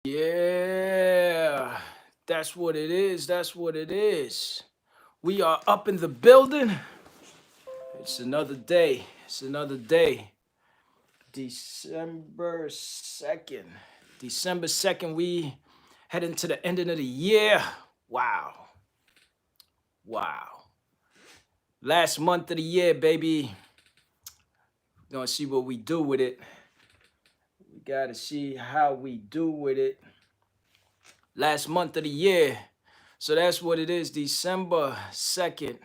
Yeah, that's what it is. That's what it is. We are up in the building. It's another day. It's another day. December 2nd. December 2nd, we head into the ending of the year. Wow. Wow. Last month of the year, baby. Gonna see what we do with it. We gotta see how we do with it. Last month of the year. So that's what it is. December 2nd.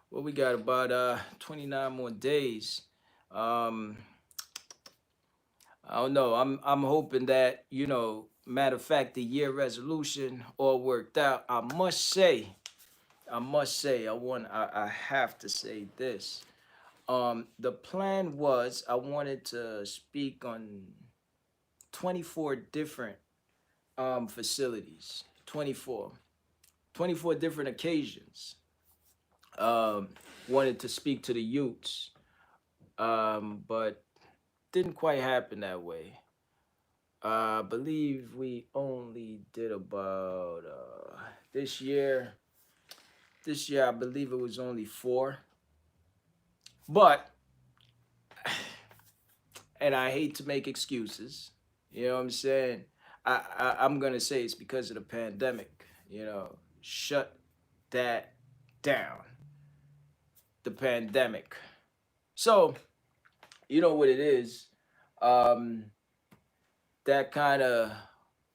Well, we got about 29 more days. Um, I don't know. I'm hoping that, matter of fact, the year resolution all worked out. I have to say this. The plan was I wanted to speak on 24 different facilities. 24 different occasions. Um, Wanted to speak to the youths, but didn't quite happen that way. I believe we only did about this year. This year, I believe it was only four. But, and I hate to make excuses. You know what I'm saying? I'm gonna say it's because of the pandemic. Shut that down. The pandemic. So you know what it is. Um, that kind of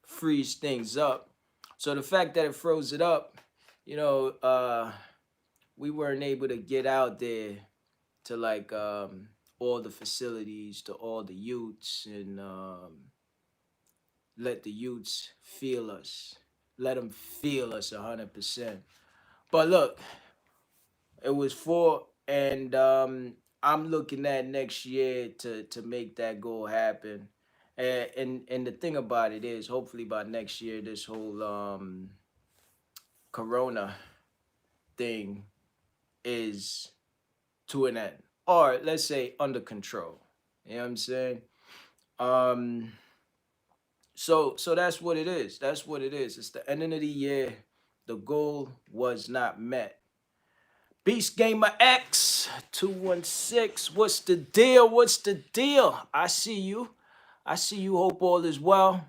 frees things up. So the fact that it froze it up, you know, uh, we weren't able to get out there to like all the facilities, to all the youths, and let the youths feel us. Let them feel us 100%. But look, it was four, and I'm looking at next year to make that goal happen. And the thing about it is, hopefully by next year, this whole Corona thing is to an end, or let's say under control. You know what I'm saying? Um, so that's what it is. That's what it is. It's the ending of the year. The goal was not met. Beast Gamer X 216. What's the deal? What's the deal? I see you. I see you. Hope all is well.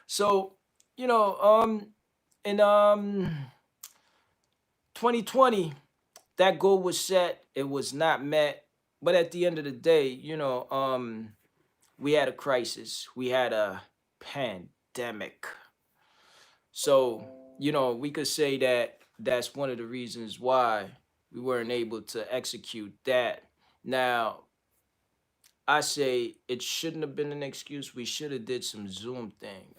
So, you know, in 2020, that goal was set. It was not met. But at the end of the day, we had a crisis. We had a pandemic. So, we could say that that's one of the reasons why we weren't able to execute that. Now, I say it shouldn't have been an excuse. We should have did some Zoom thing.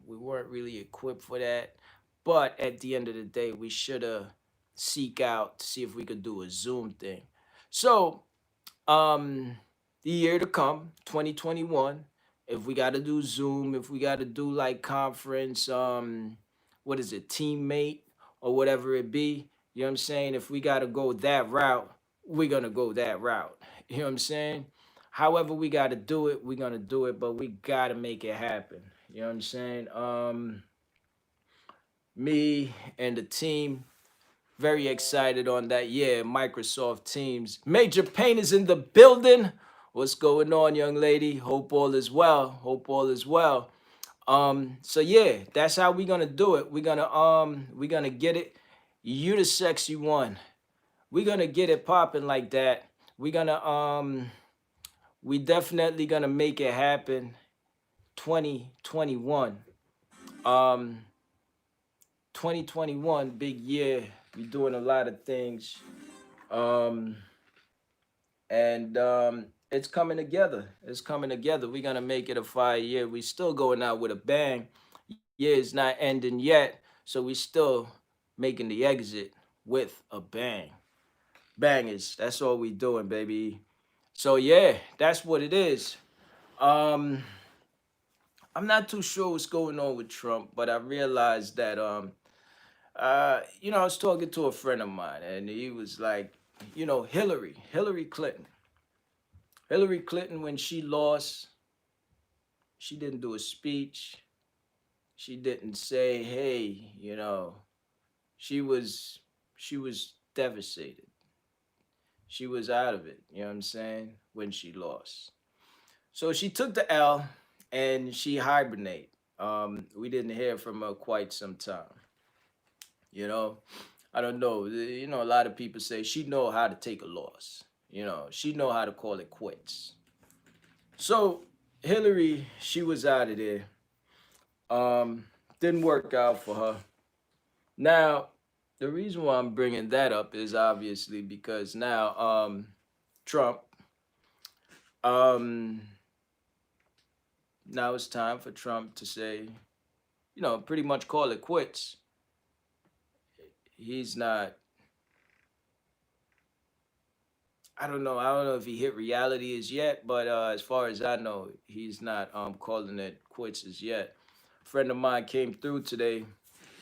We weren't really equipped for that. But at the end of the day, we should have seek out to see if we could do a Zoom thing. So, the year to come, 2021, if we got to do Zoom, if we got to do like conference, what is it, teammate or whatever it be, you know what I'm saying? If we got to go that route, we're going to go that route. You know what I'm saying? However we got to do it, we're going to do it, but we got to make it happen. You know what I'm saying? Me and the team, very excited on that. Yeah, Microsoft Teams. Major Pain is in the building. What's going on, young lady? Hope all is well. Hope all is well. So yeah, that's how we gonna do it. We're gonna get it. You the sexy one. We're gonna get it popping like that. We're gonna we definitely gonna make it happen. 2021. Um 2021, big year. We're doing a lot of things. Um and It's coming together. It's coming together. We're gonna make it a fire year. We still going out with a bang. Year is not ending yet, so we still making the exit with a bang. Bangers. That's all we doing, baby. So yeah, that's what it is. Um, I'm not too sure what's going on with Trump, but I realized that I was talking to a friend of mine, and he was like, Hillary Clinton. Hillary Clinton, when she lost, she didn't do a speech. She didn't say, hey, she was she was devastated. She was out of it, you know what I'm saying, when she lost. So she took the L and she hibernate. We didn't hear from her quite some time. You know, I don't know. A lot of people say she know how to take a loss. She know how to call it quits. So Hillary, she was out of there. Um, didn't work out for her. Now, the reason why I'm bringing that up is obviously because now Trump, um, now it's time for Trump to say, pretty much call it quits. He's not. I don't know if he hit reality as yet, but as far as I know, he's not calling it quits as yet. A friend of mine came through today,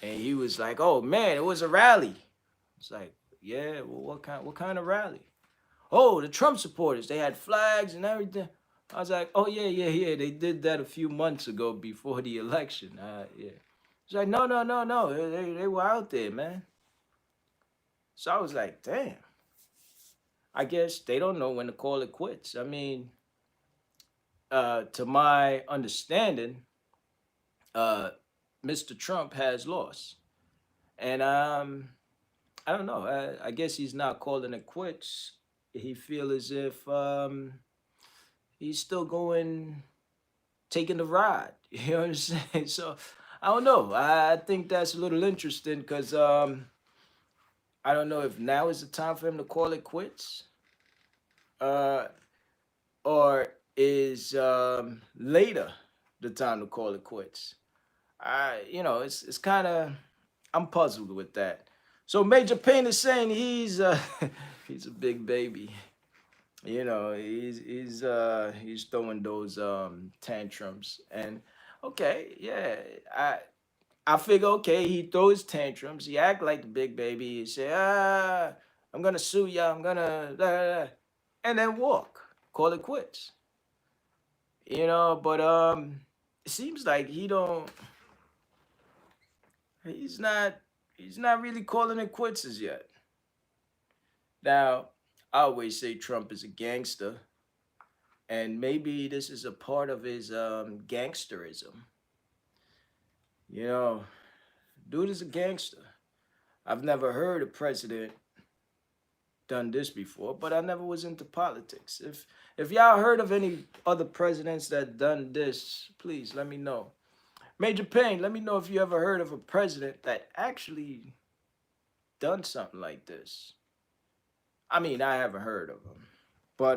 and he was like, "Oh man, it was a rally." It's like, yeah, well, what kind of rally? Oh, the Trump supporters, they had flags and everything. I was like, oh yeah, yeah, yeah, they did that a few months ago before the election. Yeah. It's like, no, no, no, no, they were out there, man. So I was like, damn. I guess they don't know when to call it quits. I mean, to my understanding, uh, Mr. Trump has lost, and I don't know. I guess he's not calling it quits. He feel as if he's still going, taking the ride. You know what I'm saying? So I don't know. I think that's a little interesting because I don't know if now is the time for him to call it quits, uh, or is later the time to call it quits. It's kind of, I'm puzzled with that. So Major Payne is saying he's he's a big baby. He's throwing those tantrums. And okay, yeah, I figure, okay, he throws tantrums, he act like the big baby, he say, I'm gonna sue ya, I'm gonna blah, blah, blah, and then walk, call it quits. But it seems like he's not he's not really calling it quits as yet. Now, I always say Trump is a gangster, and maybe this is a part of his gangsterism. You know, dude is a gangster. I've never heard a president done this before, but I never was into politics. If y'all heard of any other presidents that done this, please let me know. Major Payne, let me know if you ever heard of a president that actually done something like this. I mean, I haven't heard of him, but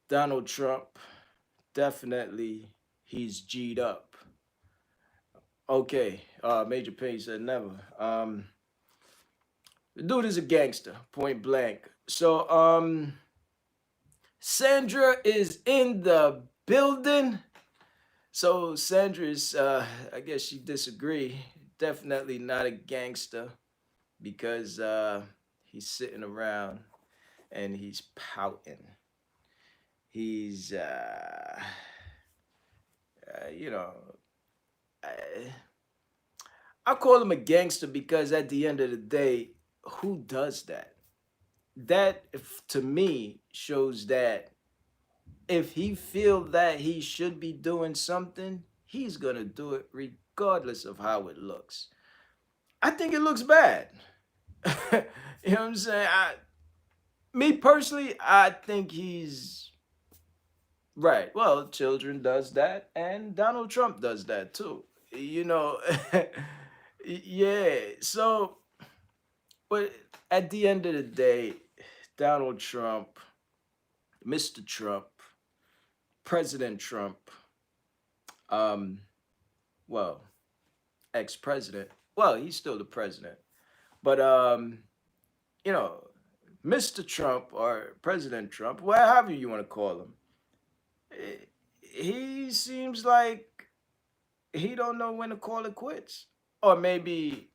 Donald Trump, definitely he's G'd up. Okay, Major Payne said never. The dude is a gangster, point blank. So Sandra is in the building. So Sandra is, I guess she disagree. Definitely not a gangster because he's sitting around and he's pouting. He's, you know, I, I call him a gangster because at the end of the day, who does that? That, to me, shows that if he feel that he should be doing something, he's gonna do it regardless of how it looks. I think it looks bad. You know what I'm saying? Me personally, I think he's right. Well, children does that, and Donald Trump does that too. You know, yeah. So, but at the end of the day, Donald Trump, Mr. Trump, President Trump, um, well, ex-president. Well, he's still the president, but you know, Mr. Trump or President Trump, whatever you want to call him, he seems like he don't know when to call it quits, or maybe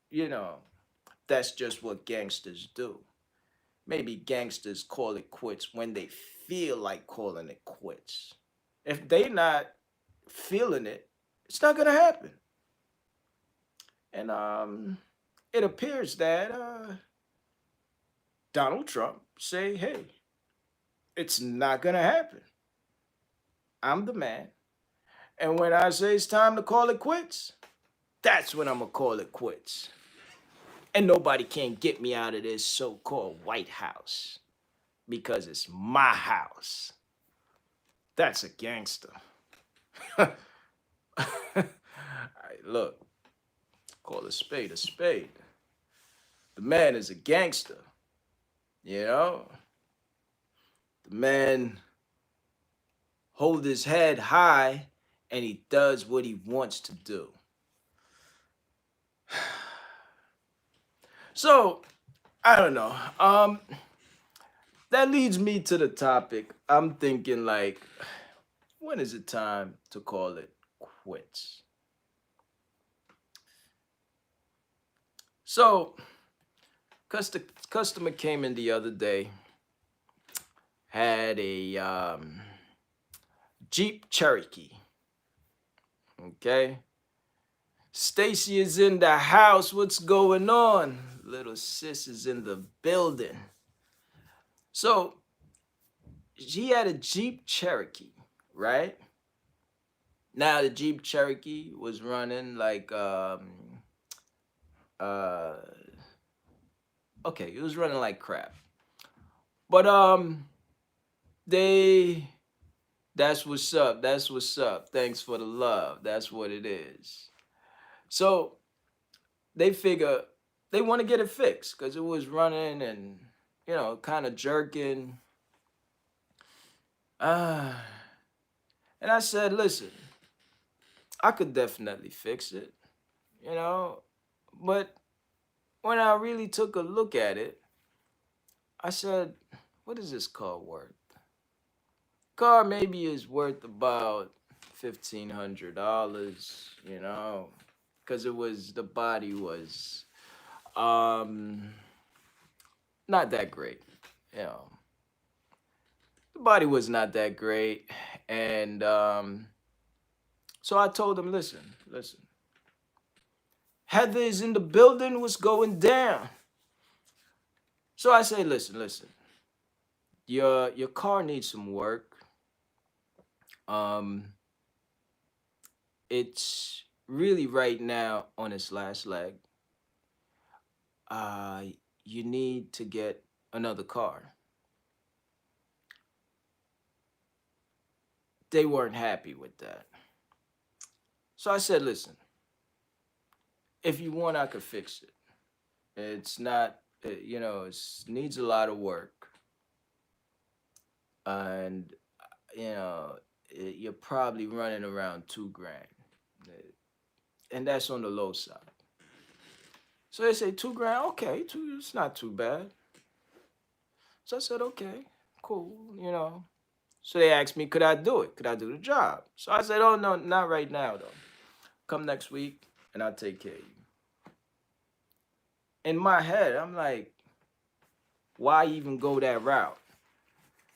that's just what gangsters do. Maybe gangsters call it quits when they feel like calling it quits. If they not feeling it, it's not gonna happen. And it appears that Donald Trump say, hey, it's not gonna happen. I'm the man. And when I say it's time to call it quits, that's when I'm gonna call it quits. And nobody can get me out of this so-called White House because it's my house. That's a gangster. All right, look, call a spade a spade. The man is a gangster, you know? The man hold his head high and he does what he wants to do. So, I don't know. That leads me to the topic. I'm thinking like, when is it time to call it quits? So, customer came in the other day, had a Jeep Cherokee. Okay. Stacy is in the house. What's going on? Little sis is in the building. So she had a Jeep Cherokee, right? Now the Jeep Cherokee was running like uh okay, it was running like crap. But they that's what's up. That's what's up. Thanks for the love. That's what it is. So they figure they want to get it fixed because it was running and kind of jerking. Uh, and I said, listen, I could definitely fix it, you know, but when I really took a look at it, I said, what is this car worth? Car maybe is worth about $1,500, because the body was um not that great, you know. The body was not that great, and so I told him, listen, Heather is in the building. What's going down? So I say, listen. Your car needs some work. Um, it's really right now on its last leg. Uh, you need to get another car. They weren't happy with that. So I said, listen, if you want, I could fix it. It's not, it needs a lot of work, and you're probably running around 2 grand, and that's on the low side. So they say 2 grand, okay, it's not too bad. So I said, okay, cool. So they asked me, could I do it? Could I do the job? So I said, oh no, not right now though. Come next week and I'll take care of you. In my head, I'm like, why even go that route?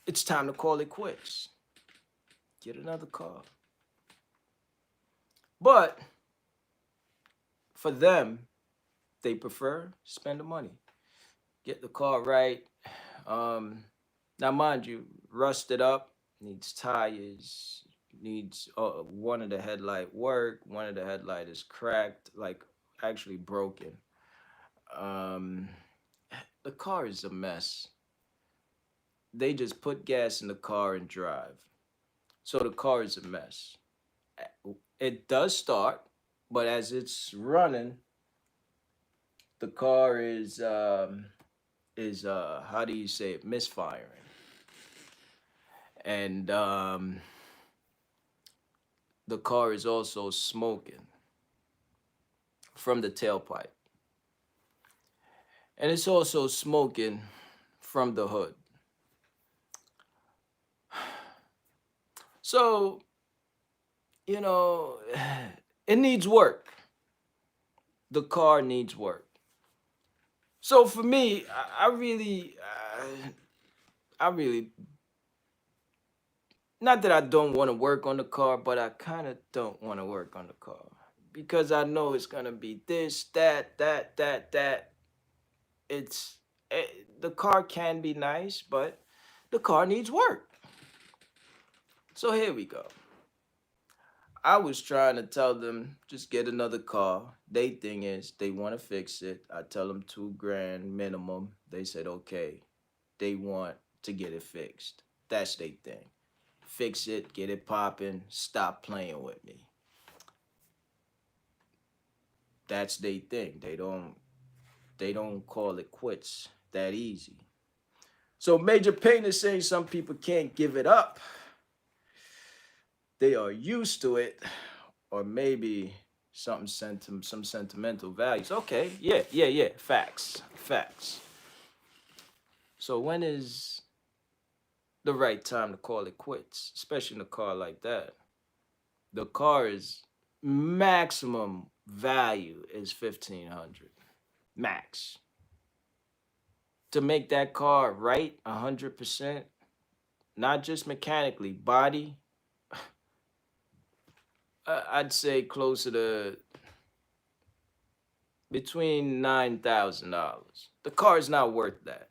It's time to call it quits. Get another car. But for them, they prefer spend the money. Get the car right. Now, mind you, rusted up, needs tires, needs one of the headlight work, one of the headlight is cracked, like actually broken. Um, the car is a mess. They just put gas in the car and drive. So the car is a mess. It does start, but as it's running, the car is how do you say it, misfiring. And the car is also smoking from the tailpipe. And it's also smoking from the hood. So, you know, it needs work. The car needs work. So for me, I really, not that I don't want to work on the car, but I kind of don't want to work on the car. because I know it's gonna be this, that. It's eh, the car can be nice, but the car needs work. So here we go. I was trying to tell them just get another car. They thing is they want to fix it. I tell them 2 grand minimum. They said okay. They want to get it fixed. That's their thing. Fix it, get it popping, stop playing with me. That's their thing. They don't call it quits that easy. So Major Payne is saying some people can't give it up. They are used to it, or maybe some sentimental values. Okay, yeah. Facts. So when is the right time to call it quits, especially in a car like that? The car is maximum value is 1,500 max. To make that car right 100%, not just mechanically, body, I'd say closer to between $9,000. The car is not worth that.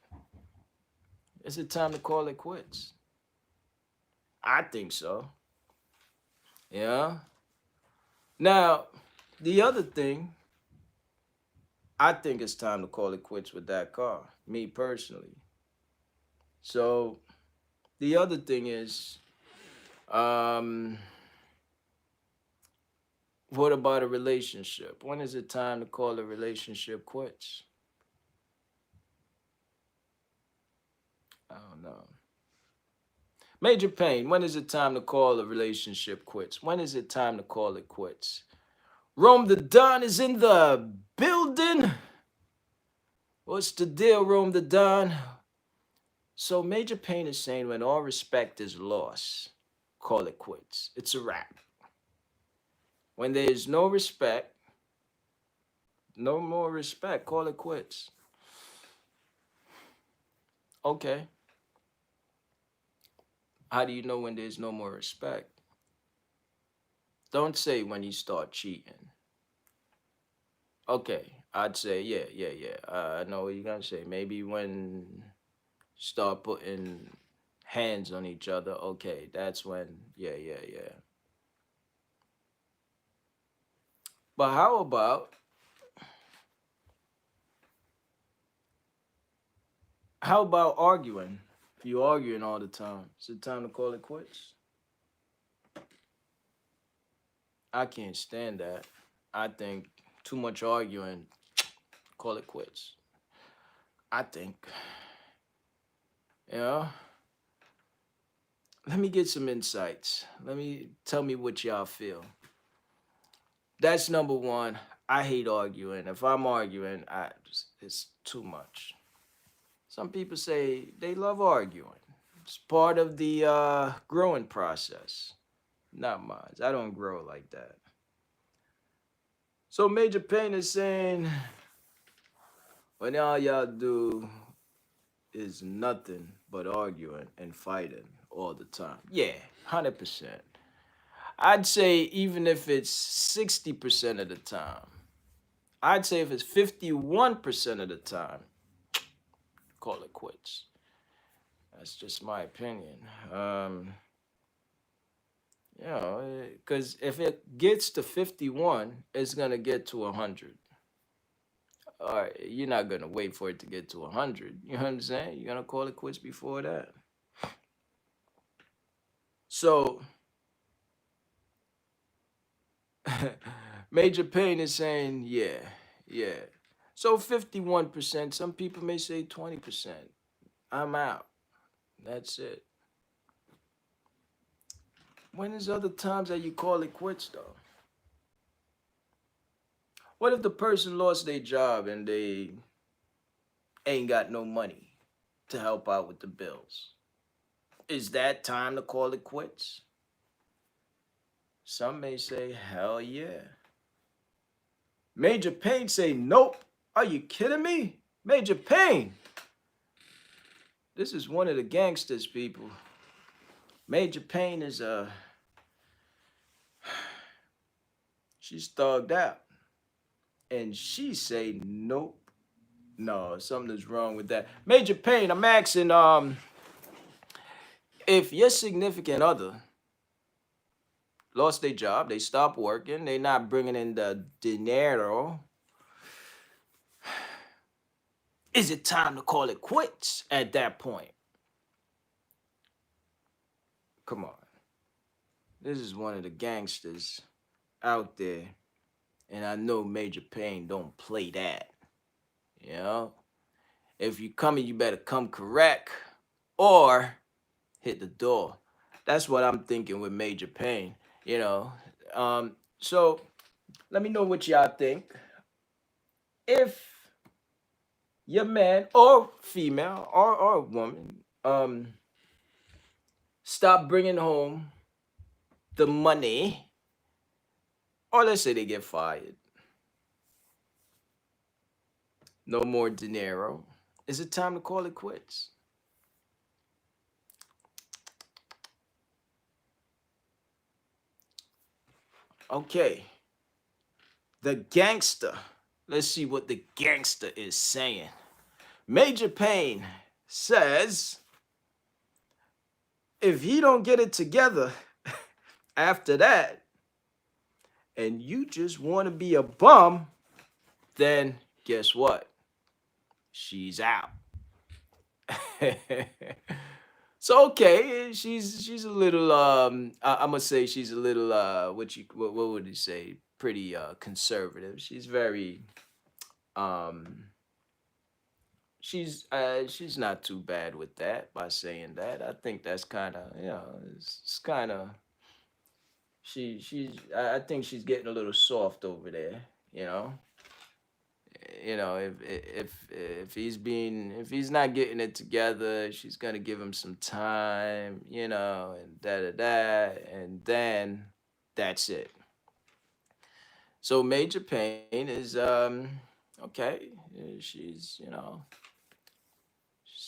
Is it time to call it quits? I think so. Yeah. Now, the other thing, I think it's time to call it quits with that car, me personally. So, the other thing is, um, what about a relationship? When is it time to call a relationship quits? I don't know. Major Pain, when is it time to call a relationship quits? When is it time to call it quits? Rome the Don is in the building. What's the deal, Rome the Don? So Major Pain is saying when all respect is lost, call it quits. It's a wrap. When there is no respect, no more respect, call it quits. Okay. How do you know when there's no more respect? Don't say when you start cheating. Okay, I'd say yeah. I know what you're gonna say. Maybe when start putting hands on each other. Okay, that's when. Yeah. But how about arguing? If you're arguing all the time, is it time to call it quits? I can't stand that. I think too much arguing, call it quits. I think. You know? Let me get some insights. Let me tell me what y'all feel. That's number one. I hate arguing. If I'm arguing, it's too much. Some people say they love arguing. It's part of the growing process. Not mine. I don't grow like that. So Major Pain is saying when all y'all do is nothing but arguing and fighting all the time. Yeah, 100%. I'd say even if it's 60% of the time, I'd say if it's 51% of the time, call it quits. That's just my opinion. Because if it gets to 51, it's gonna get to 100. All right, you're not gonna wait for it to get to 100. You understand? You're gonna call it quits before that. So, Major Pain is saying, yeah. So 51%. Some people may say 20%. I'm out. That's it. When is other times that you call it quits though? What if the person lost their job and they ain't got no money to help out with the bills? Is that time to call it quits? Some may say, hell yeah. Major Pain say, nope. Are you kidding me? Major Pain. This is one of the gangsters, people. Major Pain is She's thugged out. And she say, nope. No, something is wrong with that. Major Pain, I'm asking, if your significant other lost their job, they stopped working, they not bringing in the dinero, is it time to call it quits at that point? Come on. This is one of the gangsters out there, and I know Major Pain don't play that. You know? If you coming, you better come correct or hit the door. That's what I'm thinking with Major Pain, you know. So let me know what y'all think. If your man or female or woman stop bringing home the money, or let's say they get fired, no more dinero, is it time to call it quits? Okay, the gangster. Let's see what the gangster is saying. Major Pain says if he don't get it together after that, and you just want to be a bum, then guess what? She's out. So okay, she's a little I'm gonna say she's a little what would you say? Pretty conservative. She's very um she's not too bad with that by saying that. I think that's kind of, it's kind of I think she's getting a little soft over there, you know. If he's not getting it together, she's gonna give him some time, and da da da, and then that's it. So Major Pain is okay. She's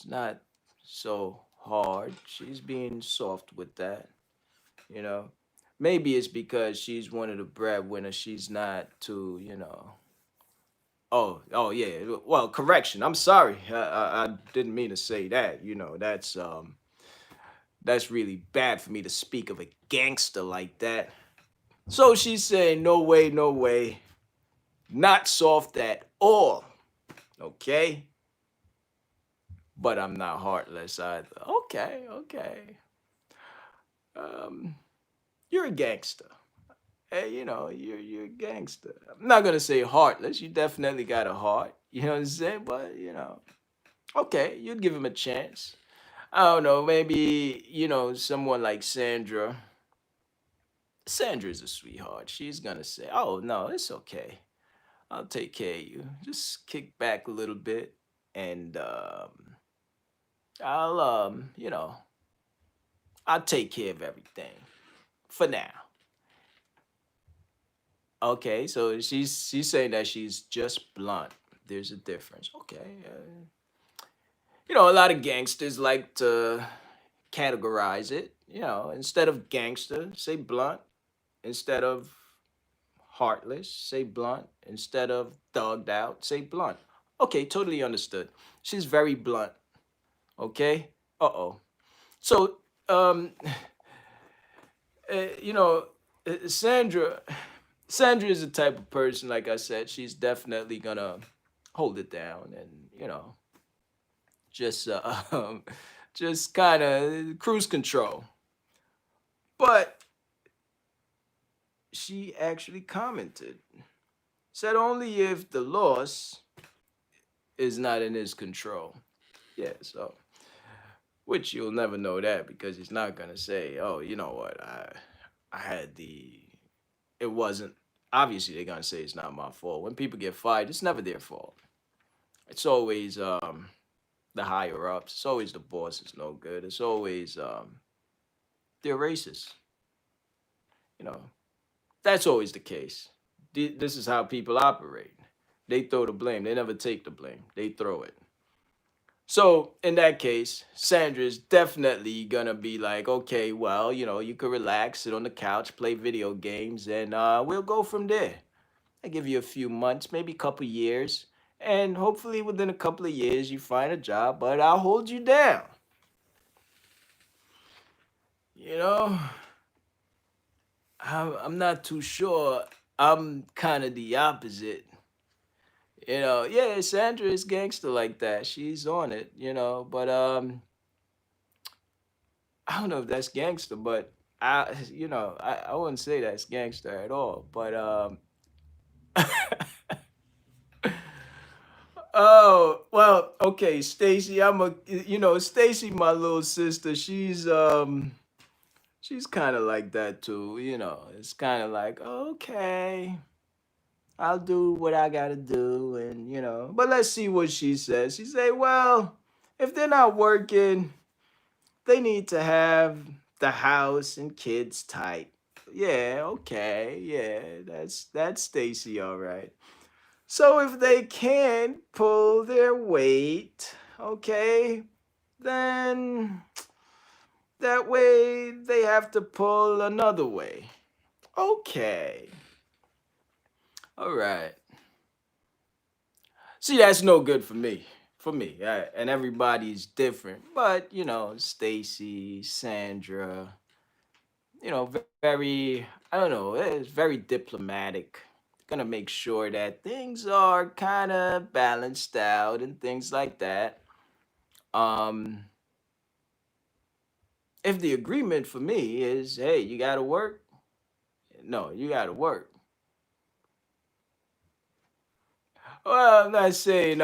not so hard. She's being soft with that, you know. Maybe it's because she's one of the breadwinners. She's not too, Oh, yeah. Well, correction. I'm sorry. I didn't mean to say that. That's really bad for me to speak of a gangster like that. So she's saying, no way, no way. Not soft at all. Okay? But I'm not heartless either. Okay, okay. Um, you're a gangster. Hey, you're a gangster. I'm not gonna say heartless. You definitely got a heart. You know what I'm saying? But okay, you'd give him a chance. I don't know, maybe, someone like Sandra. Sandra's a sweetheart. She's gonna say, "Oh no, it's okay. I'll take care of you. Just kick back a little bit, and I'll I'll take care of everything for now." Okay, so she's saying that she's just blunt. There's a difference. Okay, a lot of gangsters like to categorize it. Instead of gangster, say blunt. Instead of heartless, say blunt. Instead of thugged out, say blunt. Okay, totally understood. She's very blunt. Okay. Uh-oh. So, you know, Sandra, Sandra is the type of person, like I said, she's definitely gonna hold it down and just just kind of cruise control. But she actually commented, said only if the loss is not in his control. Yeah, so which you'll never know that because he's not gonna say, "Oh, you know what? I had the it wasn't." Obviously, they're gonna say it's not my fault. When people get fired, it's never their fault. It's always the higher ups. It's always the boss is no good. It's always they're racist. You know, that's always the case. This is how people operate. They throw the blame. They never take the blame. They throw it. So in that case, Sandra's definitely gonna be like, okay, well, you could relax, sit on the couch, play video games, and we'll go from there. I give you a few months, maybe a couple years, and hopefully within a couple of years you find a job, but I'll hold you down. You know, I'm not too sure. I'm kind of the opposite. Yeah, Sandra is gangster like that. She's on it, but I don't know if that's gangster, but I wouldn't say that's gangster at all. But oh well, okay, Stacy, Stacy, my little sister. She's kind of like that too. It's kind of like, okay, I'll do what I gotta do, and but let's see what she says. She say, well, if they're not working, they need to have the house and kids tight. Yeah, okay, yeah, that's Stacy, all right. So if they can't pull their weight, okay, then that way they have to pull another way. Okay, all right. See, that's no good for me. For me, and everybody's different. But Stacy, Sandra, very, I don't know, it's very diplomatic. Gonna make sure that things are kind of balanced out and things like that. Um, if the agreement for me is, hey, you gotta work, no, you gotta work. Well, I'm not saying,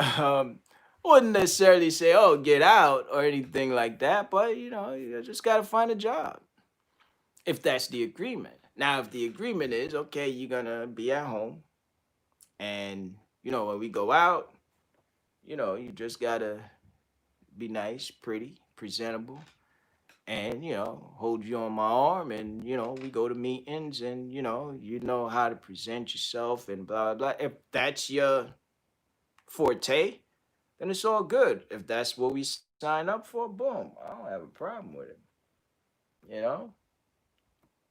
wouldn't necessarily say, oh, get out or anything like that, but you just gotta find a job if that's the agreement. Now, if the agreement is, okay, you're gonna be at home and, when we go out, you just gotta be nice, pretty, presentable, and hold you on my arm, and we go to meetings, and you know how to present yourself and blah blah. If that's your forte, then it's all good. If that's what we sign up for, boom, I don't have a problem with it. You know.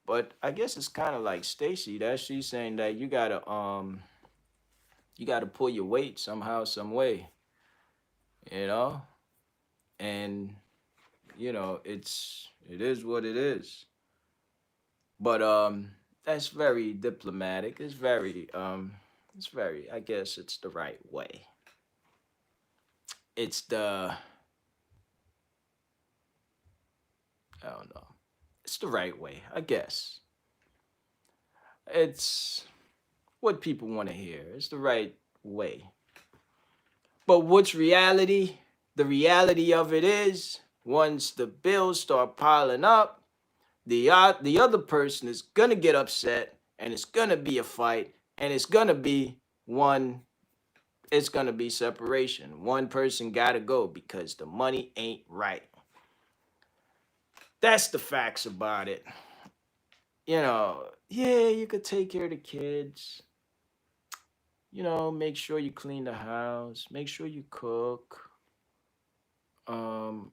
But I guess it's kind of like Stacy that she's saying that you gotta pull your weight somehow, some way. You know, and it is what it is. But that's very diplomatic. It's very, I guess it's the right way. It's the I don't know. It's the right way, I guess. It's what people want to hear. It's the right way. But what's reality? The reality of it is once the bills start piling up, the other person is gonna get upset, and it's gonna be a fight, and one it's gonna be separation. One person gotta go because the money ain't right. That's the facts about it. Yeah, you could take care of the kids. Make sure you clean the house, make sure you cook. Um,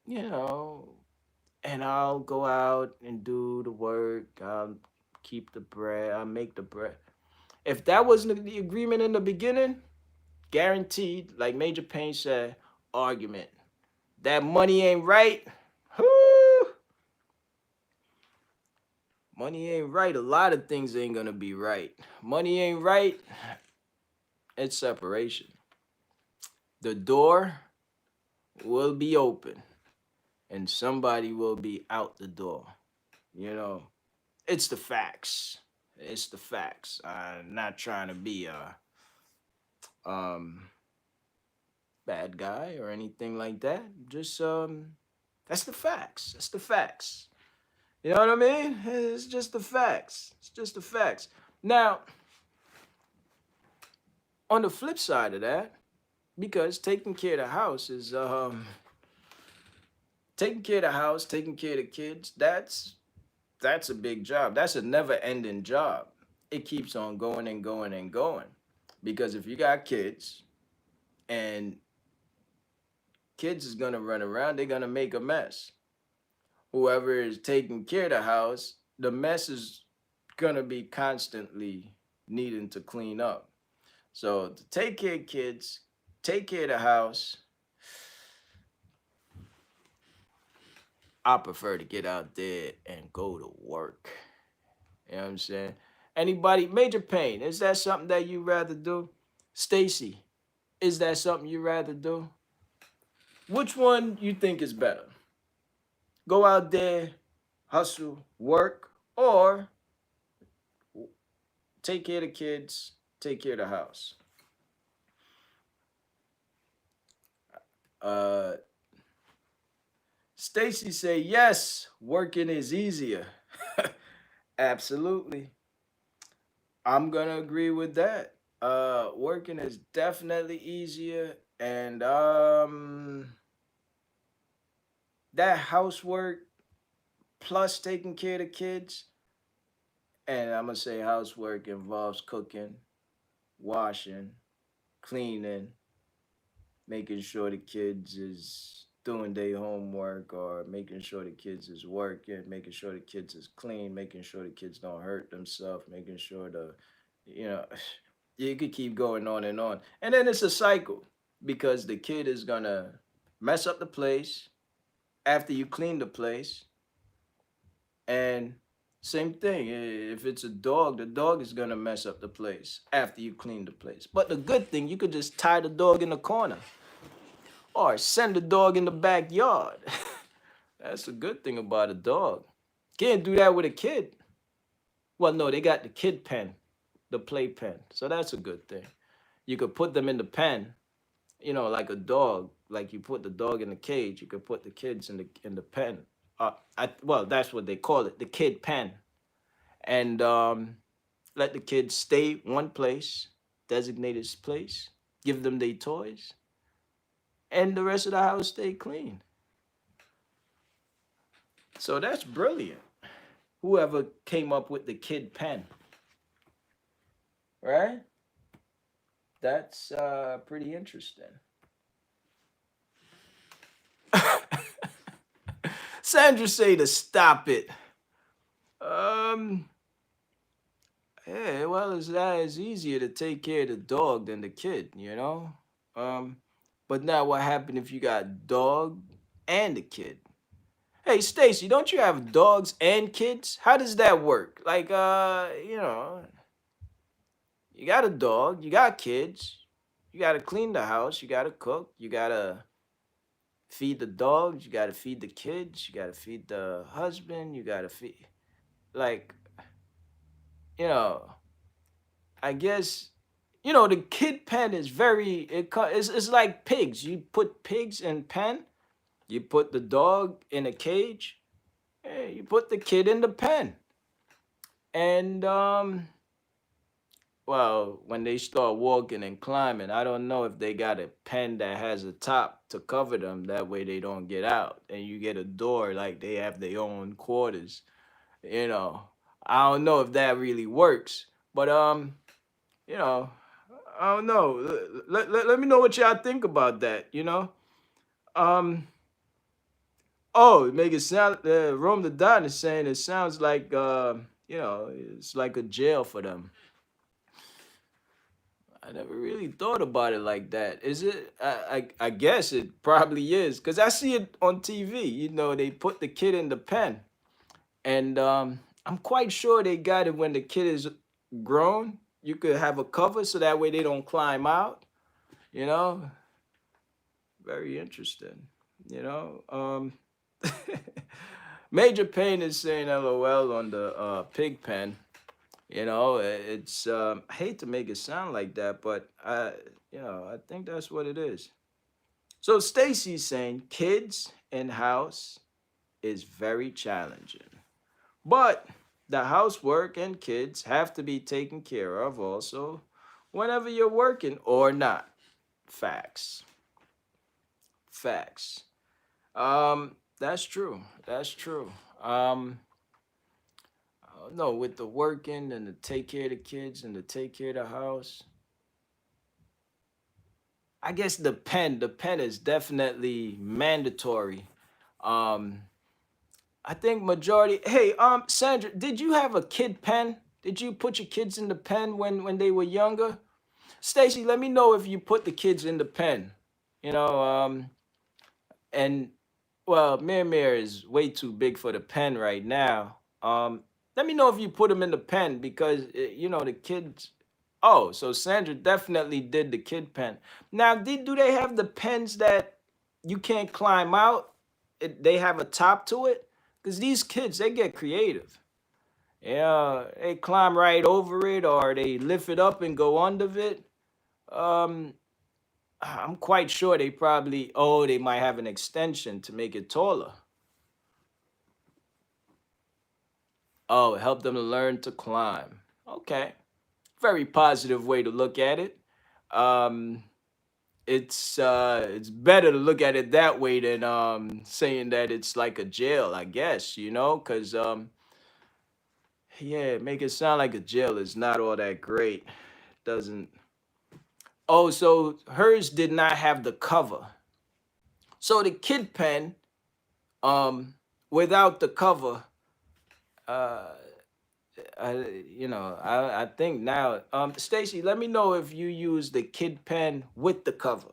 you know, and I'll go out and do the work. I'll keep the bread. I'll make the bread. If that wasn't the agreement in the beginning, guaranteed, like Major Payne said, argument. That money ain't right. Whoo, money ain't right. A lot of things ain't gonna be right. Money ain't right. It's separation. The door will be open, and somebody will be out the door. You know, it's the facts. It's the facts. I'm not trying to be a um bad guy or anything like that. Just that's the facts. That's the facts. You know what I mean? It's just the facts. It's just the facts. Now, on the flip side of that, because taking care of the house is taking care of the house, taking care of the kids, that's a big job. That's a never-ending job. It keeps on going and going and going. Because if you got kids and kids is gonna run around, they're gonna make a mess. Whoever is taking care of the house, the mess is gonna be constantly needing to clean up. So to take care of kids, take care of the house, I prefer to get out there and go to work. You know what I'm saying? Anybody, Major Pain, is that something that you rather do? Stacy, is that something you rather do? Which one you think is better? Go out there, hustle, work, or take care of the kids, take care of the house? Uh, Stacy say yes, working is easier. Absolutely. I'm gonna agree with that. Working is definitely easier, and that housework plus taking care of the kids, and I'm gonna say housework involves cooking, washing, cleaning, making sure the kids is doing their homework, or making sure the kids is working, making sure the kids is clean, making sure the kids don't hurt themselves, making sure the, you know, you could keep going on and on. And then it's a cycle because the kid is gonna mess up the place after you clean the place. And same thing, if it's a dog, the dog is gonna mess up the place after you clean the place. But the good thing, you could just tie the dog in the corner or send the dog in the backyard. That's a good thing about a dog. Can't do that with a kid. Well, no, they got the kid pen, the play pen. So that's a good thing. You could put them in the pen, like a dog. Like you put the dog in the cage, you could put the kids in the pen. Well, that's what they call it, the kid pen. And let the kids stay one place, designated place, give them their toys, and the rest of the house stay clean. So that's brilliant. Whoever came up with the kid pen, right? That's pretty interesting. Sandra say to stop it. Um, yeah, well, it's easier to take care of the dog than the kid. Um, but now what happened if you got dog and a kid? Hey, Stacy, don't you have dogs and kids? How does that work? Like, you got a dog, you got kids, you got to clean the house, you got to cook, you got to feed the dogs, you got to feed the kids, you got to feed the husband, you got to feed, like, you know, I guess, the kid pen is it's like pigs. You put pigs in pen, you put the dog in a cage, you put the kid in the pen. And well, when they start walking and climbing, I don't know if they got a pen that has a top to cover them. That way they don't get out. And you get a door like they have their own quarters. You know, I don't know if that really works. But you know, I don't know. Let me know what y'all think about that. Um, oh, make it sound. Rome the Don is saying it sounds like it's like a jail for them. I never really thought about it like that. Is it? I guess it probably is, cause I see it on TV. They put the kid in the pen, and I'm quite sure they got it when the kid is grown. You could have a cover so that way they don't climb out. You know, very interesting. You know, Major Pain is saying LOL on the pig pen. It's I hate to make it sound like that, but I think that's what it is. So Stacy's saying kids in house is very challenging, but the housework and kids have to be taken care of also, whenever you're working or not. Facts. Facts. That's true. That's true. No, with the working and to take care of the kids and to take care of the house, I guess the pen is definitely mandatory. Um, I think majority. Hey, Sandra, did you have a kid pen? Did you put your kids in the pen when they were younger? Stacy, let me know if you put the kids in the pen. You know, and well, Mir is way too big for the pen right now. Let me know if you put him in the pen because you know the kids. Oh, so Sandra definitely did the kid pen. Now, do they have the pens that you can't climb out? They have a top to it because these kids they get creative. Yeah, they climb right over it or they lift it up and go under it. Um, I'm quite sure they probably, oh, they might have an extension to make it taller. Oh, help them to learn to climb. Okay. Very positive way to look at it. Um, it's better to look at it that way than saying that it's like a jail, I guess, you know, because yeah, make it sound like a jail is not all that great. Doesn't. Oh, so hers did not have the cover. So the kid pen, um, without the cover, uh, I think now, Stacy, let me know if you use the kid pen with the cover.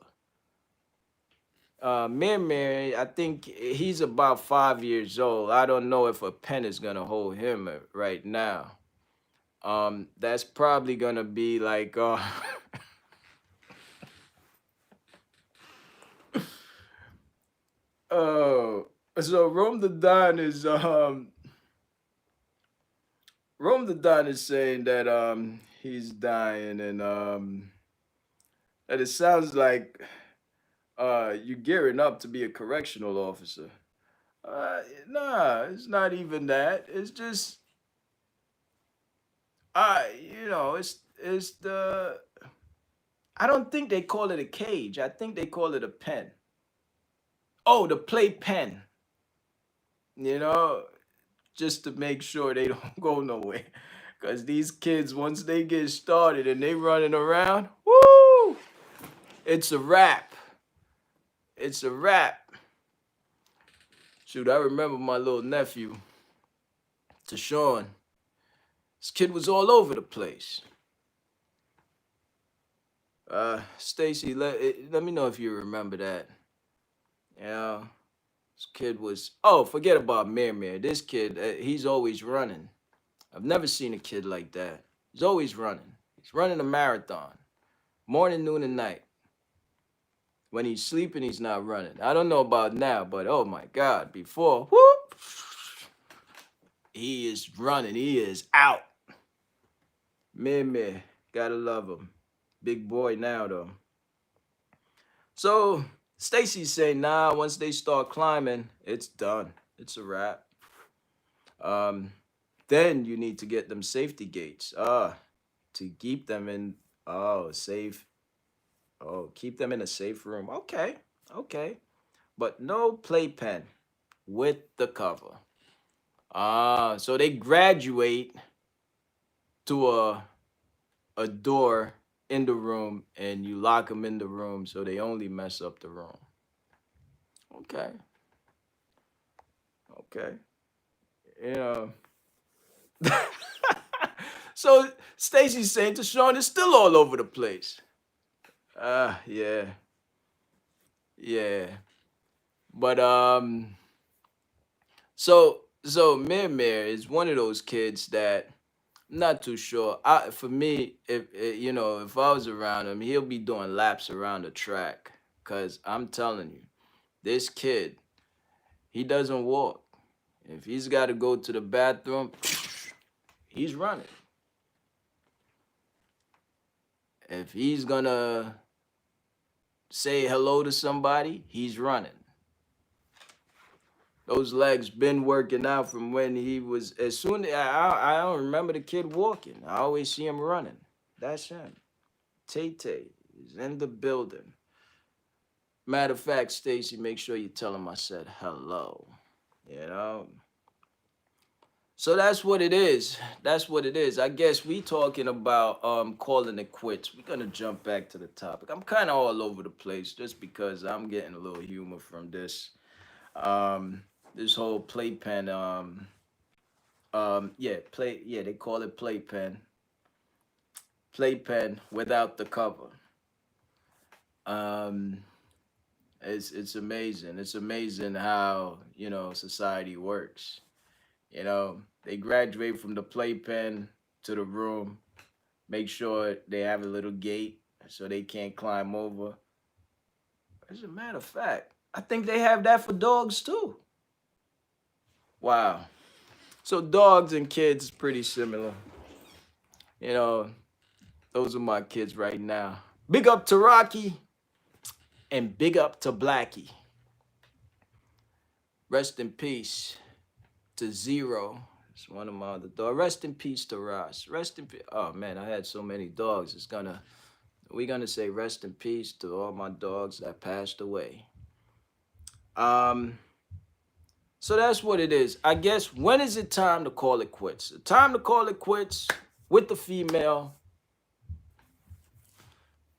Mir, I think he's about 5 years old. I don't know if a pen is gonna hold him right now. That's probably gonna be like, oh, so Rome the Don is saying that he's dying and that it sounds like you gearing up to be a correctional officer. Nah, it's not even that. It's just it's the I don't think they call it a cage. I think they call it a pen. Oh, the play pen. You know, just to make sure they don't go nowhere. Cause these kids, once they get started and they running around, woo, it's a wrap. It's a wrap. Shoot, I remember my little nephew, Tashawn. This kid was all over the place. Stacy, let me know if you remember that. Yeah, this kid was. Oh, forget about Mir. This kid, he's always running. I've never seen a kid like that. He's always running. He's running a marathon, morning, noon, and night. When he's sleeping, he's not running. I don't know about now, but oh my God, before, whoop, he is running. He is out. Mir, gotta love him. Big boy now though. So Stacy's saying, nah, once they start climbing, it's done. It's a wrap. Um, then you need to get them safety gates. To keep them in safe. Oh, keep them in a safe room. Okay. Okay. But no playpen with the cover. So they graduate to a door in the room and you lock them in the room so they only mess up the room. Okay. Okay. Yeah. So Stacy's saying to Sean is still all over the place. Yeah. Yeah. But so Mir is one of those kids that I'm not too sure. For me, if I was around him, he'll be doing laps around the track. Cause I'm telling you, this kid, he doesn't walk. If he's got to go to the bathroom, he's running. If he's gonna say hello to somebody, he's running. Those legs been working out from when he was. As soon as I don't remember the kid walking. I always see him running. That's him. Tay Tay is in the building. Matter of fact, Stacy, make sure you tell him I said hello. You know. So that's what it is. That's what it is. I guess we talking about calling it quits. We're gonna jump back to the topic. I'm kind of all over the place just because I'm getting a little humor from this. Um, this whole playpen. Yeah, they call it playpen. Playpen without the cover. Um, it's amazing. It's amazing how society works. They graduate from the playpen to the room, make sure they have a little gate so they can't climb over. As a matter of fact, I think they have that for dogs too. Wow. So dogs and kids is pretty similar. You know, those are my kids right now. Big up to Rocky and big up to Blackie. Rest in peace to Zero. It's one of my other dogs. Rest in peace to Ross. Rest in peace. Oh man, I had so many dogs. We're gonna say rest in peace to all my dogs that passed away. Um, so that's what it is. I guess when is it time to call it quits? The time to call it quits with the female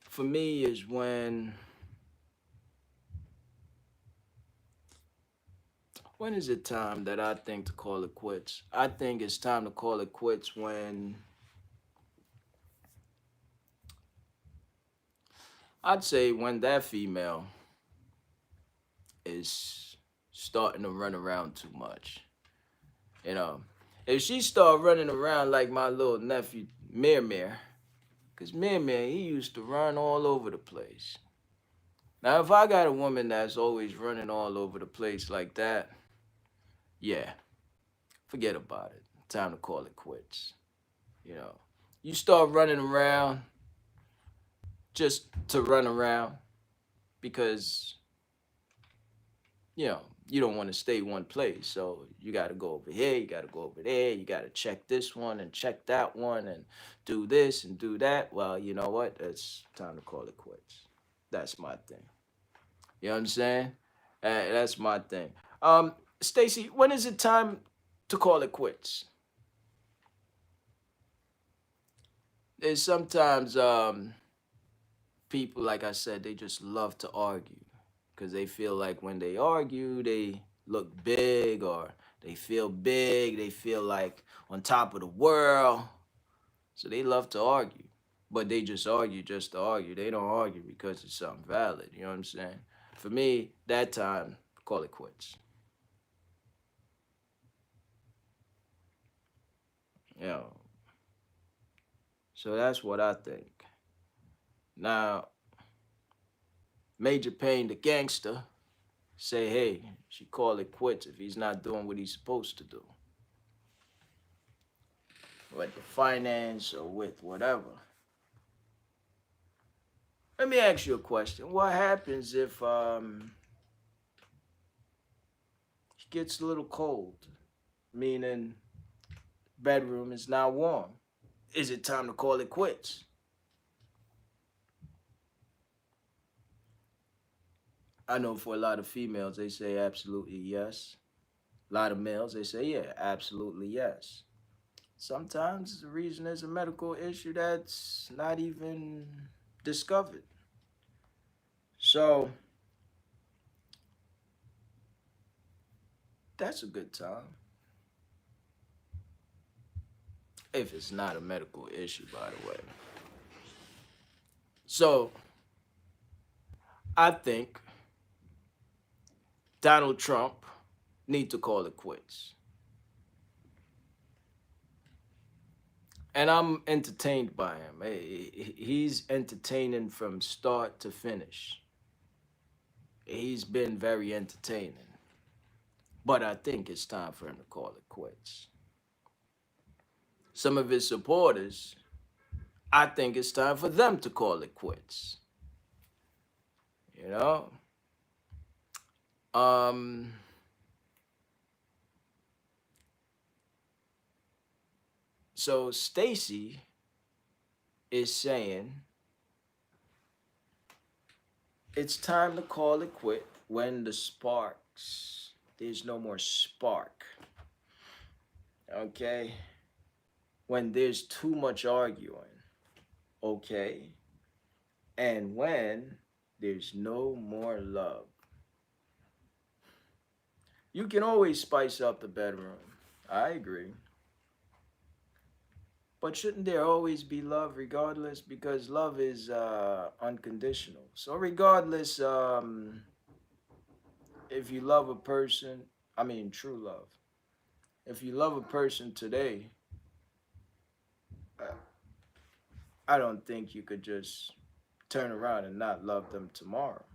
for me is when is it time that I think to call it quits? I think it's time to call it quits when I'd say when that female is starting to run around too much. You know, if she start running around like my little nephew Mir, because Mir, he used to run all over the place. Now, if I got a woman that's always running all over the place like that, yeah, forget about it. Time to call it quits. You know, you start running around just to run around because you don't want to stay one place. So you got to go over here, you got to go over there, you got to check this one and check that one and do this and do that. Well, you know what? It's time to call it quits. That's my thing. You know what I'm saying? That's my thing. Stacy, when is it time to call it quits? There's sometimes people, like I said, they just love to argue because they feel like when they argue, they look big or they feel big. They feel like on top of the world. So they love to argue, but they just argue just to argue. They don't argue because it's something valid. You know what I'm saying? For me, that time, call it quits. You know, so that's what I think. Now, Major Payne, the gangster, say, hey, she call it quits if he's not doing what he's supposed to do. With the finance or with whatever. Let me ask you a question. What happens if it gets a little cold? Meaning bedroom is now warm. Is it time to call it quits? I know for a lot of females, they say absolutely yes. A lot of males, they say, yeah, absolutely yes. Sometimes the reason is a medical issue that's not even discovered. So that's a good time. If it's not a medical issue, by the way. So I think Donald Trump need to call it quits. And I'm entertained by him. He's entertaining from start to finish. He's been very entertaining. But I think it's time for him to call it quits. Some of his supporters, I think it's time for them to call it quits. You know? Um so Stacy is saying it's time to call it quit when there's no more spark. Okay? When there's too much arguing, okay? And when there's no more love. You can always spice up the bedroom. I agree. But shouldn't there always be love regardless? Because love is unconditional. So regardless, if you love a person, I mean true love. If you love a person today, uh, I don't think you could just turn around and not love them tomorrow.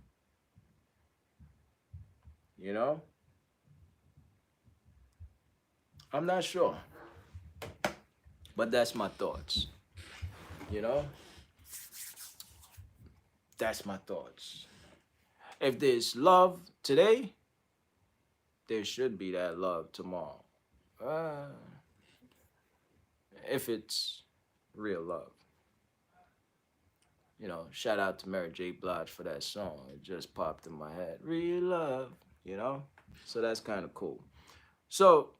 You know? I'm not sure. But that's my thoughts. You know? That's my thoughts. If there's love today, there should be that love tomorrow. Uh, if it's real love. Shout out to Mary J. Blige for that song. It just popped in my head. Real love, you know? So that's kind of cool. So,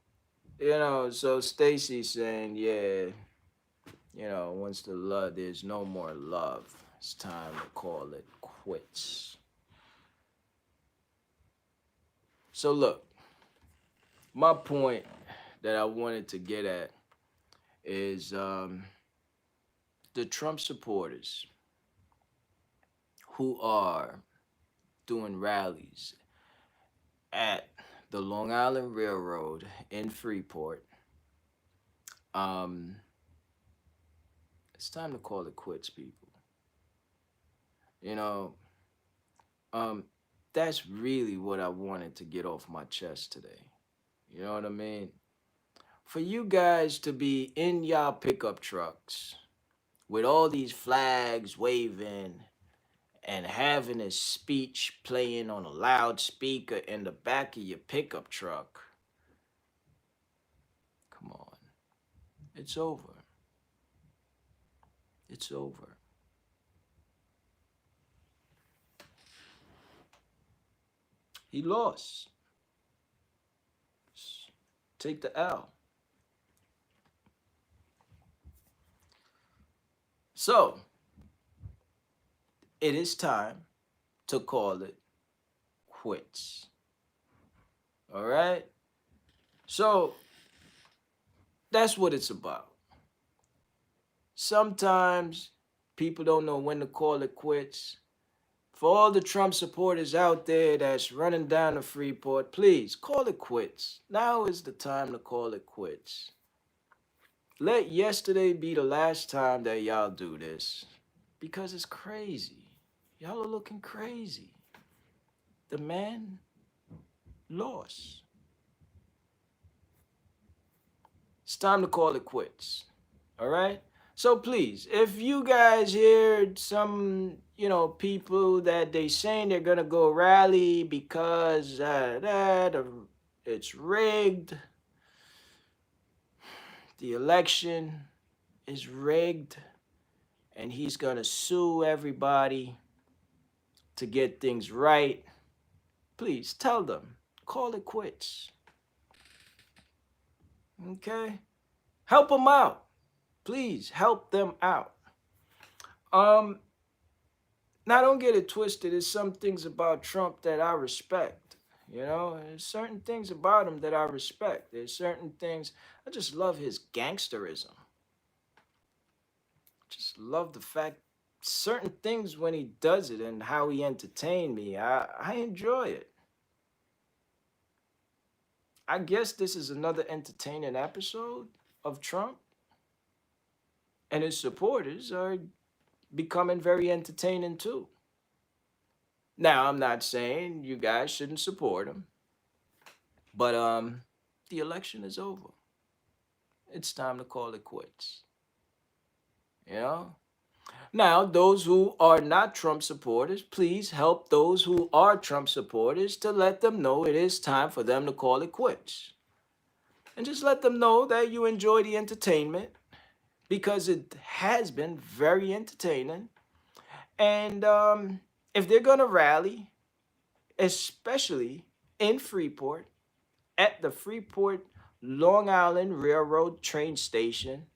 so Stacy's saying, yeah, once the love, there's no more love. It's time to call it quits. So look, my point that I wanted to get at is the Trump supporters who are doing rallies at the Long Island Railroad in Freeport. Um, it's time to call it quits, people. You know, um, that's really what I wanted to get off my chest today. You know what I mean? For you guys to be in y'all pickup trucks with all these flags waving and having a speech playing on a loudspeaker in the back of your pickup truck, come on. It's over. It's over. He lost. Take the L. So, it is time to call it quits. All right? So, that's what it's about. Sometimes people don't know when to call it quits. For all the Trump supporters out there that's running down to Freeport, please call it quits. Now is the time to call it quits. Let yesterday be the last time that y'all do this because it's crazy. Y'all are looking crazy. The man lost. It's time to call it quits. All right? So please, if you guys hear some, people that they saying they're gonna go rally because it's rigged, the election is rigged, and he's gonna sue everybody to get things right, please tell them, call it quits. Okay? Help them out. Please help them out. Um, Now, don't get it twisted. There's some things about Trump that I respect. There's certain things about him that I respect. There's certain things, I just love his gangsterism. Just love the fact, certain things when he does it and how he entertained me. I enjoy it. I guess this is another entertaining episode of Trump. And his supporters are becoming very entertaining too. Now, I'm not saying you guys shouldn't support him, but the election is over. It's time to call it quits. You know? Now, those who are not Trump supporters, please help those who are Trump supporters to let them know it is time for them to call it quits. And just let them know that you enjoy the entertainment because it has been very entertaining. And if they're going to rally, especially in Freeport, at the Freeport Long Island Railroad train station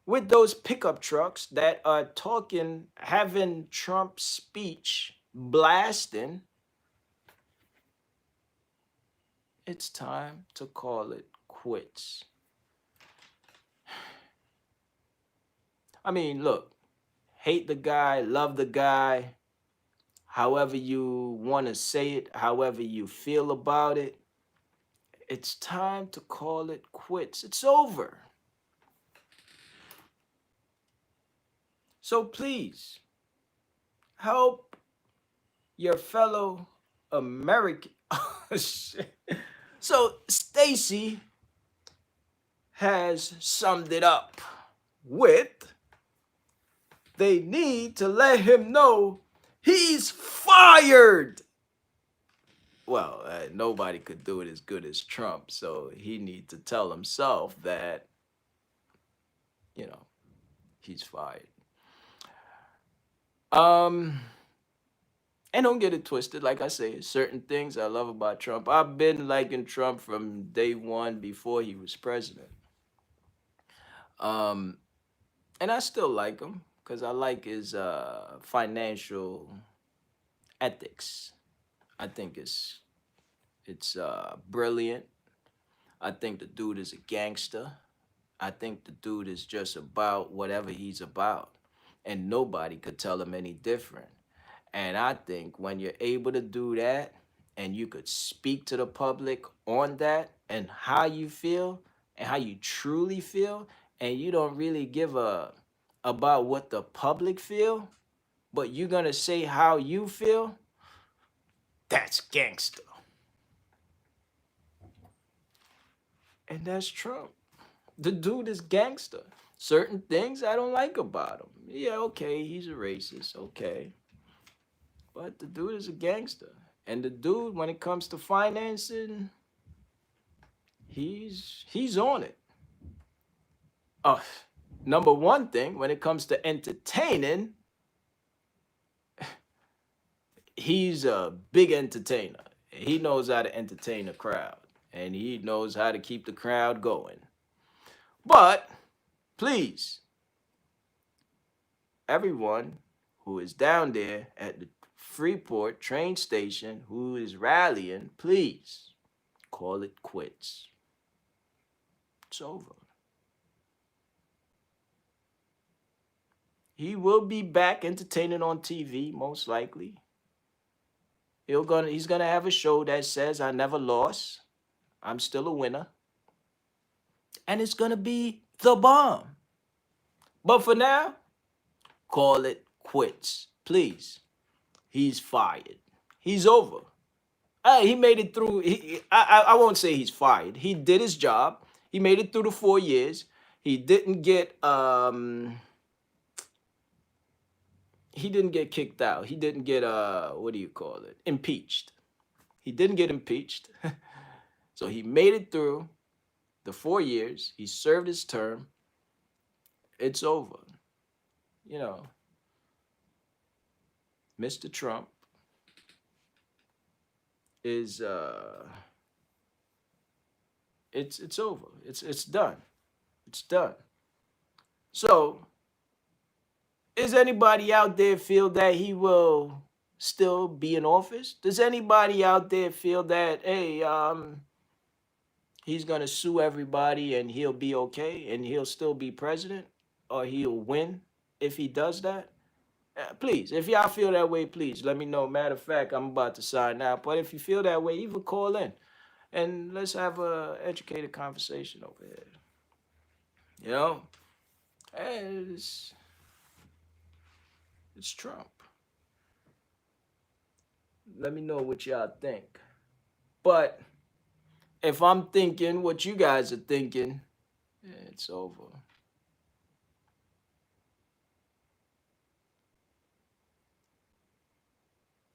with those pickup trucks that are talking, having Trump's speech blasting, it's time to call it quits. I mean, look, hate the guy, love the guy, however you want to say it, however you feel about it, it's time to call it quits. It's over. So please help your fellow American. So Stacy has summed it up with they need to let him know he's fired. Well, nobody could do it as good as Trump, so he needs to tell himself that, you know, he's fired. Um, and don't get it twisted. Like I say, certain things I love about Trump. I've been liking Trump from day one before he was president. Um, and I still like him because I like his financial ethics. I think it's brilliant. I think the dude is a gangster. I think the dude is just about whatever he's about, and nobody could tell him any different. And I think when you're able to do that and you could speak to the public on that and how you feel and how you truly feel, and you don't really give a about what the public feel, but you're gonna say how you feel, that's gangster. And that's Trump. The dude is gangster. Certain things I don't like about him. Yeah, okay, he's a racist, okay. But the dude is a gangster. And the dude, when it comes to financing, he's on it. Uh, Number one thing, when it comes to entertaining, he's a big entertainer. He knows how to entertain a crowd. And he knows how to keep the crowd going. But please, everyone who is down there at the Freeport train station who is rallying, please call it quits. It's over. He will be back entertaining on TV, most likely. He's gonna have a show that says I never lost. I'm still a winner. And it's gonna be the bomb. But for now, call it quits. Please. He's fired. He's over. He made it through. I won't say he's fired. He did his job. He made it through the 4 years. He didn't get he didn't get kicked out. He didn't get what do you call it? Impeached. He didn't get impeached. So he made it through the 4 years. He served his term. It's over. You know, Mr. Trump is it's over. It's done. It's done. So, is anybody out there feel that he will still be in office? Does anybody out there feel that hey, he's gonna sue everybody and he'll be okay and he'll still be president or he'll win if he does that? Please, if y'all feel that way, please let me know. Matter of fact, I'm about to sign out. But if you feel that way, even call in and let's have a educated conversation over here. You know, it's, it's Trump. Let me know what y'all think. But if I'm thinking what you guys are thinking, it's over.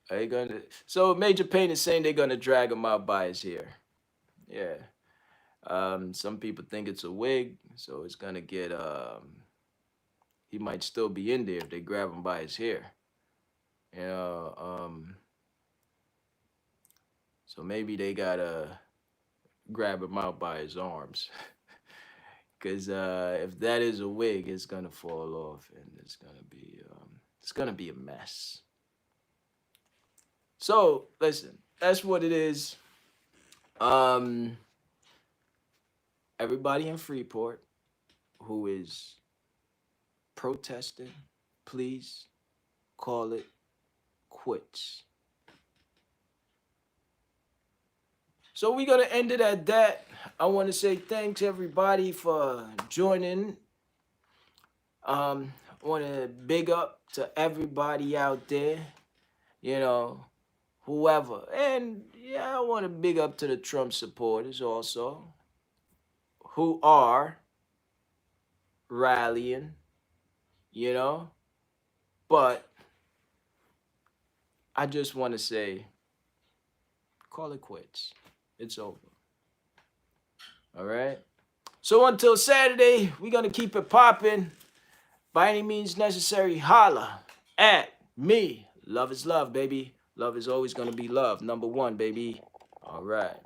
Are you gonna? So Major Payne is saying they're gonna drag him out by his hair. Yeah. Some people think it's a wig, so it's gonna get. He might still be in there if they grab him by his hair. You know. So maybe they gotta grab him out by his arms. Cause if that is a wig, it's gonna fall off, and it's gonna be a mess. So listen, that's what it is. Um, everybody in Freeport who is protesting, please call it quits. So we're gonna end it at that. I want to say thanks everybody for joining. I want to big up to everybody out there, you know, whoever. And yeah, I want to big up to the Trump supporters also, who are rallying, you know. But I just want to say, call it quits. It's over. All right. So until Saturday, we're gonna keep it popping. By any means necessary, holla at me. Love is love, baby. Love is always gonna be love. Number one, baby. All right.